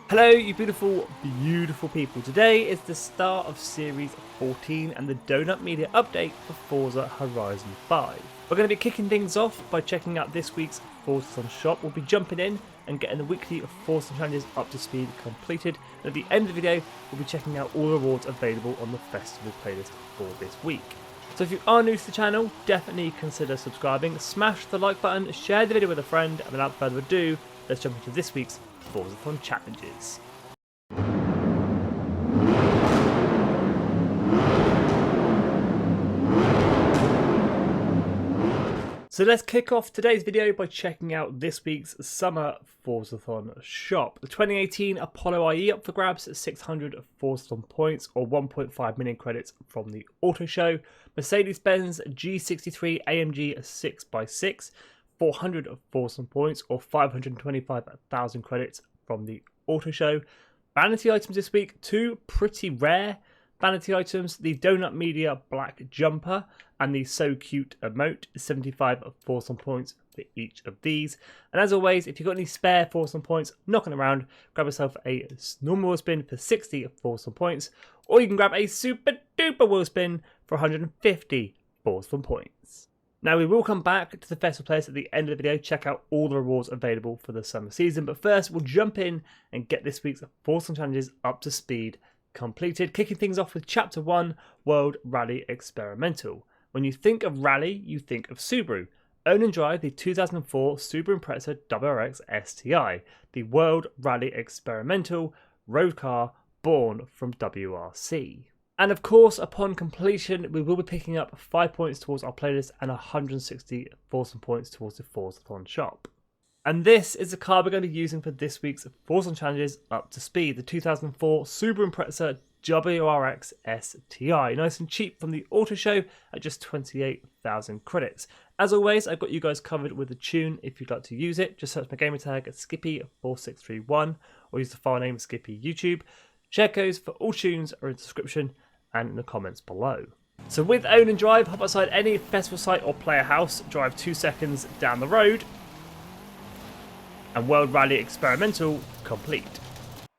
Hello you beautiful, beautiful people. Today is the start of Series 14 and the Donut Media update for Forza Horizon 5. We're going to be kicking things off by checking out this week's FORZATHON shop. We'll be jumping in and getting the weekly FORZATHON challenges up to speed completed. And at the end of the video, we'll be checking out all the rewards available on the festival playlist for this week. So if you are new to the channel, definitely consider subscribing, smash the like button, share the video with a friend, and without further ado, let's jump into this week's FORZATHON challenges. So let's kick off today's video by checking out this week's summer FORZATHON shop. The 2018 Apollo IE up for grabs at 600 FORZATHON points or 1.5 million credits from the auto show. Mercedes-Benz G63 AMG 6x6. 400 FORZATHON points or 525,000 credits from the auto show. Vanity items this week, two pretty rare vanity items, the Donut Media black jumper and the So Cute emote, 75 FORZATHON points for each of these. And as always, if you've got any spare FORZATHON points knocking around, grab yourself a normal wheel spin for 60 FORZATHON points, or you can grab a super duper wheel spin for 150 FORZATHON points. Now we will come back to the festival playlist at the end of the video, check out all the rewards available for the summer season, but first we'll jump in and get this week's FORZATHON challenges up to speed completed, kicking things off with Chapter 1, World Rally Experimental. When you think of rally, you think of Subaru. Own and drive the 2004 Subaru Impreza WRX STI, the World Rally Experimental road car born from WRC. And of course, upon completion, we will be picking up 5 points towards our playlist and 160 FORZATHON points towards the FORZATHON shop. And this is the car we're going to be using for this week's FORZATHON challenges up to speed, the 2004 Subaru Impreza WRX STI. Nice and cheap from the auto show at just 28,000 credits. As always, I've got you guys covered with the tune if you'd like to use it. Just search my gamer tag at Skippy4631 or use the file name Skippy YouTube. Share codes for all tunes are in the description and in the comments below. So with own and drive, hop outside any festival site or player house, drive 2 seconds down the road, and World Rally Experimental complete.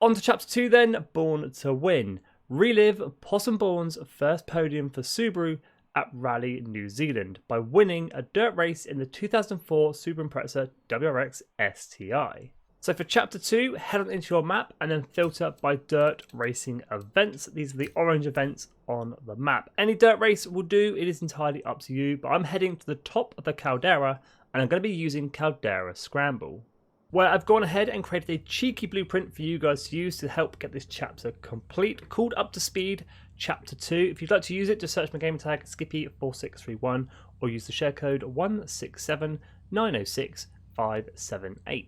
On to Chapter 2 then, Bourne to Win. Relive Possum Bourne's first podium for Subaru at Rally New Zealand by winning a dirt race in the 2004 Subaru Impreza WRX STI. So for Chapter 2, head on into your map and then filter by dirt racing events. These are the orange events on the map. Any dirt race will do, it is entirely up to you, but I'm heading to the top of the Caldera and I'm going to be using Caldera Scramble, where I've gone ahead and created a cheeky blueprint for you guys to use to help get this chapter complete, called Up to Speed Chapter 2. If you'd like to use it, just search my gamer tag Skippy4631 or use the share code 167906578.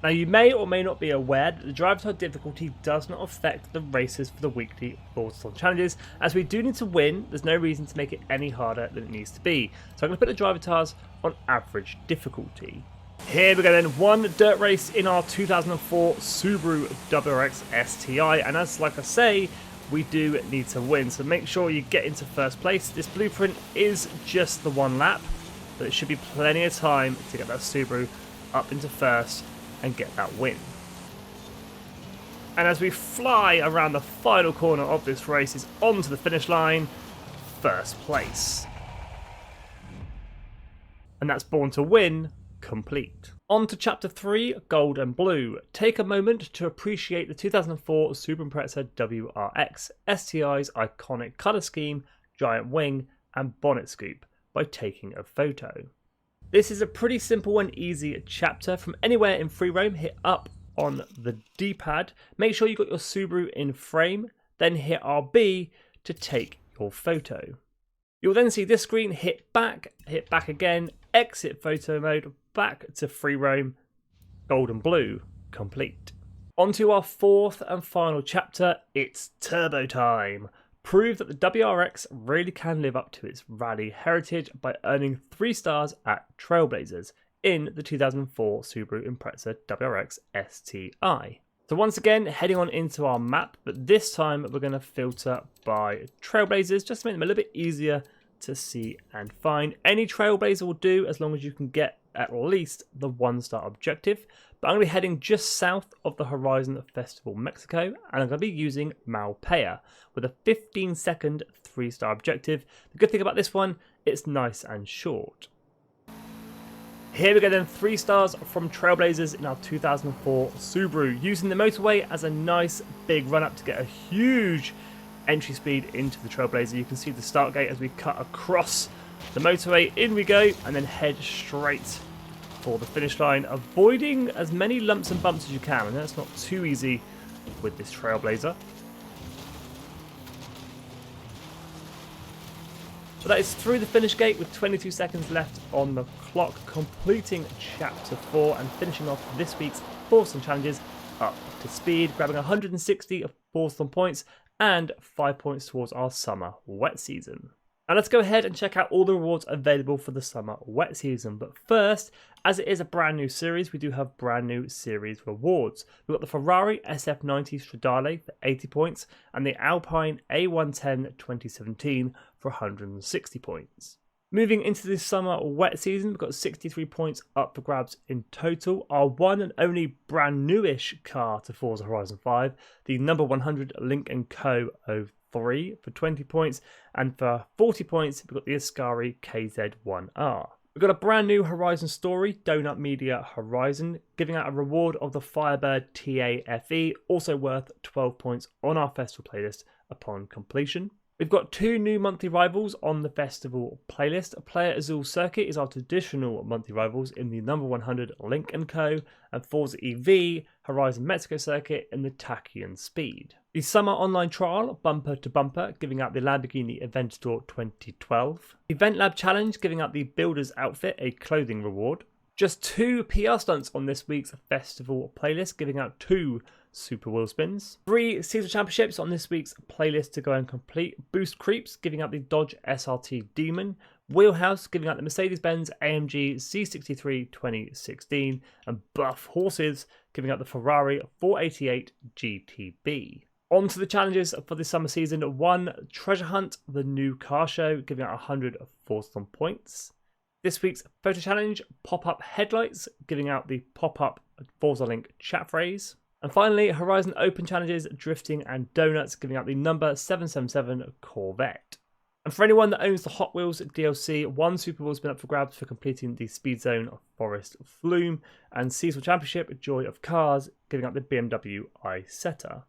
Now you may or may not be aware that the driver tile difficulty does not affect the races for the weekly FORZATHON challenges, as we do need to win. There's no reason to make it any harder than it needs to be. So I'm going to put the driver tiles on average difficulty. Here we go then, one dirt race in our 2004 Subaru WRX STI, and as like I say, we do need to win, so make sure you get into first place. This blueprint is just the one lap, but it should be plenty of time to get that Subaru up into first and get that win. And as we fly around the final corner of this race is onto the finish line, first place. And that's Born to Win complete. On to Chapter 3, Gold and Blue. Take a moment to appreciate the 2004 Subaru Impreza WRX STI's iconic colour scheme, giant wing and bonnet scoop by taking a photo. This is a pretty simple and easy chapter. From anywhere in free roam, hit up on the D-pad. Make sure you got your Subaru in frame, then hit RB to take your photo. You'll then see this screen, hit back again, exit photo mode, back to free roam, gold and blue, complete. On to our fourth and final chapter, it's turbo time. Prove that the WRX really can live up to its rally heritage by earning 3 stars at Trailblazers in the 2004 Subaru Impreza WRX STI. So once again, heading on into our map, but this time we're going to filter by Trailblazers just to make them a little bit easier to see and find. Any Trailblazer will do as long as you can get at least the 1-star objective, but I'm going to be heading just south of the Horizon Festival Mexico, and I'm going to be using Malpias with a 15-second 3-star objective. The good thing about this one, it's nice and short. Here we go then, 3 stars from Trailblazers in our 2004 Subaru, using the motorway as a nice big run up to get a huge entry speed into the Trailblazer. You can see the start gate as we cut across the motorway, in we go, and then head straight for the finish line, avoiding as many lumps and bumps as you can, and that's not too easy with this Trailblazer. So that is through the finish gate with 22 seconds left on the clock, completing Chapter 4 and finishing off this week's Forzathon challenges up to speed, grabbing 160 of Forzathon points and 5 points towards our summer wet season. Now let's go ahead and check out all the rewards available for the summer wet season. But first, as it is a brand new series, we do have brand new series rewards. We've got the Ferrari SF90 Stradale for 80 points and the Alpine A110 2017 for 160 points. Moving into the summer wet season, we've got 63 points up for grabs in total. Our one and only brand newish car to Forza Horizon 5, the number 100 Link & Co. 03 for 20 points, and for 40 points we've got the Ascari KZ1R. We've got a brand new Horizon story, Donut Media Horizon, giving out a reward of the Firebird TAFE, also worth 12 points on our festival playlist upon completion. We've got 2 new monthly rivals on the festival playlist. Playa Azul Circuit is our traditional monthly rivals in the number 100 Link & Co. and Forza EV Horizon Mexico Circuit in the Tachyon Speed. The Summer Online Trial, Bumper to Bumper, giving out the Lamborghini Aventador 2012. Event Lab Challenge, giving out the Builder's Outfit, a clothing reward. Just 2 PR stunts on this week's festival playlist, giving out 2 Super Wheel Spins. 3 Season Championships on this week's playlist to go and complete. Boost Creeps, giving out the Dodge SRT Demon. Wheelhouse, giving out the Mercedes-Benz AMG C63 2016. And Buff Horses, giving out the Ferrari 488 GTB. On to the challenges for the summer season. 1 Treasure Hunt, the new car show, giving out 100 Forzathon points. This week's photo challenge, Pop-Up Headlights, giving out the Pop-Up Forza Link chat phrase. And finally, Horizon Open challenges, Drifting and Donuts, giving out the number 777 Corvette. And for anyone that owns the Hot Wheels DLC, 1 Super Wheel Spin up for grabs for completing the Speed Zone Forest Flume, and Cecil Championship, Joy of Cars, giving out the BMW iSetter.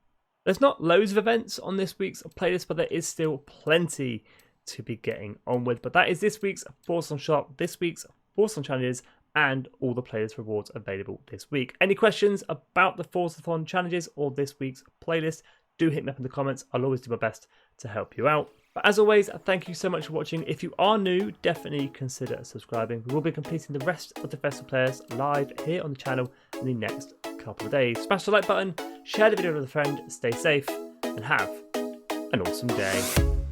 There's not loads of events on this week's playlist, but there is still plenty to be getting on with. But that is this week's Forzathon Shop, this week's Forzathon challenges, and all the playlist rewards available this week. Any questions about the Forzathon challenges or this week's playlist, do hit me up in the comments. I'll always do my best to help you out. But as always, thank you so much for watching. If you are new, definitely consider subscribing. We will be completing the rest of the festival players live here on the channel in the next couple of days. Smash the like button, share the video with a friend, stay safe, and have an awesome day.